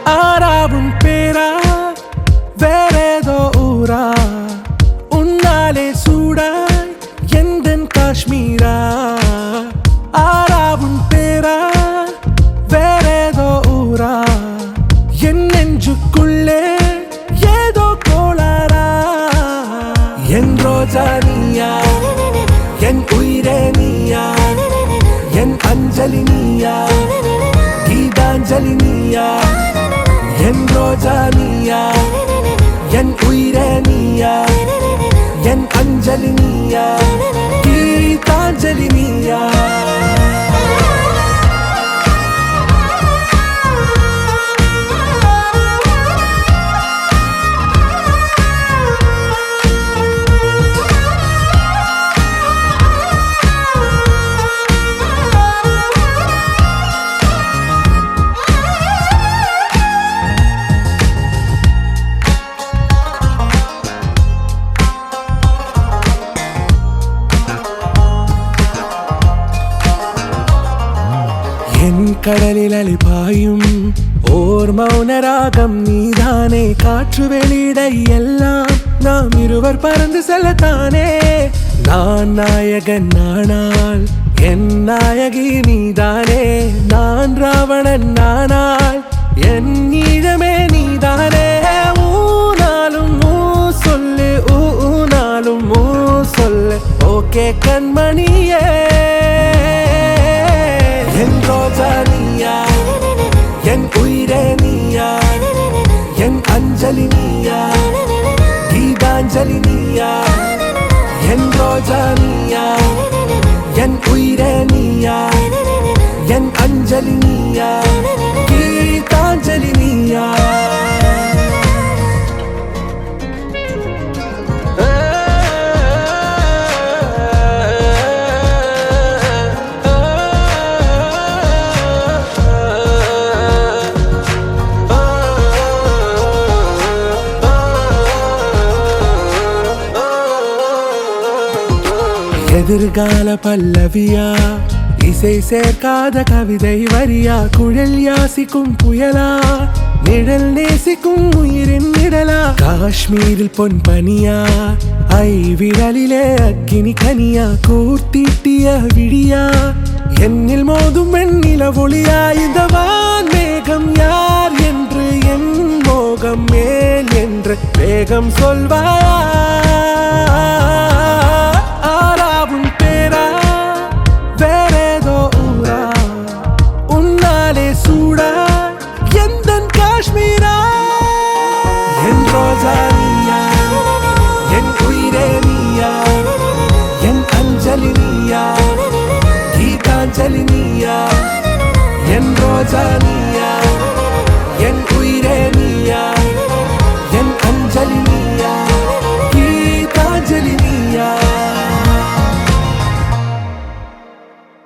ஆறாவும் பேரா வேறேதோ ஊரா உன்னாலே சூடாய் எந்தன் காஷ்மீரா ஆறாவும் பேரா வேறேதோ ஊரா என் நெஞ்சுக்குள்ளே ஏதோ கோளாரா என் ரோஜா நீயா என் உயிரே நீயா என் அஞ்சலி நீயா கீதாஞ்சலி நீயா என் ரோஜா நீயா என் உயிரே நீயா என் அஞ்சலி நீயா கீதாஞ்சலி நீயா என் கடலில் அலைபாயும் ஓர் மௌன ராகம் நீதானே காற்று வெளியிட எல்லாம் நாம் இருவர் பறந்து செல்லத்தானே நான் நாயகன் நானால் என் நாயகி நீதானே நான் ராவணன் நானால் என் ஈழமே நீதானே ஊனாலும் ஊ சொல்லு ஊனாலும் ஊ சொல்லு ஓகே கண்மணியே என் ரோஜா நீயா என் உயிரே நீயா என் அஞ்சலி நீயா கீதாஞ்சலி நீயா என் ரோஜா நீயா என் உயிரே நீயா என் அஞ்சலி நீயா கீதாஞ்சலி நீயா எதிர்கால பல்லவியா இசை சேர்க்காத கவிதை வரியா குழல் யாசிக்கும் புயலா நிழல் நேசிக்கும் உயிரின் நிழலா காஷ்மீரில் பொன் பனியா ஐ விரலிலே அக்கினி கனியா கூர்த்திட்டிய விழியா என்னில் மோதும் வெண்ணில ஒளியா இந்த வான் மேகம் யார் என்று என் மோகம் மேல் என்று வேகம் சொல்வாயா ஆறாவும் பேரா வேறேதோ ஊரா உன்னாலே சூடா எந்தன் காஷ்மீரா என் ரோஜா நீயா என் உயிரே நீயா என் அஞ்சலி நீயா கீதாஞ்சலி நீயா என் ரோஜா நீயா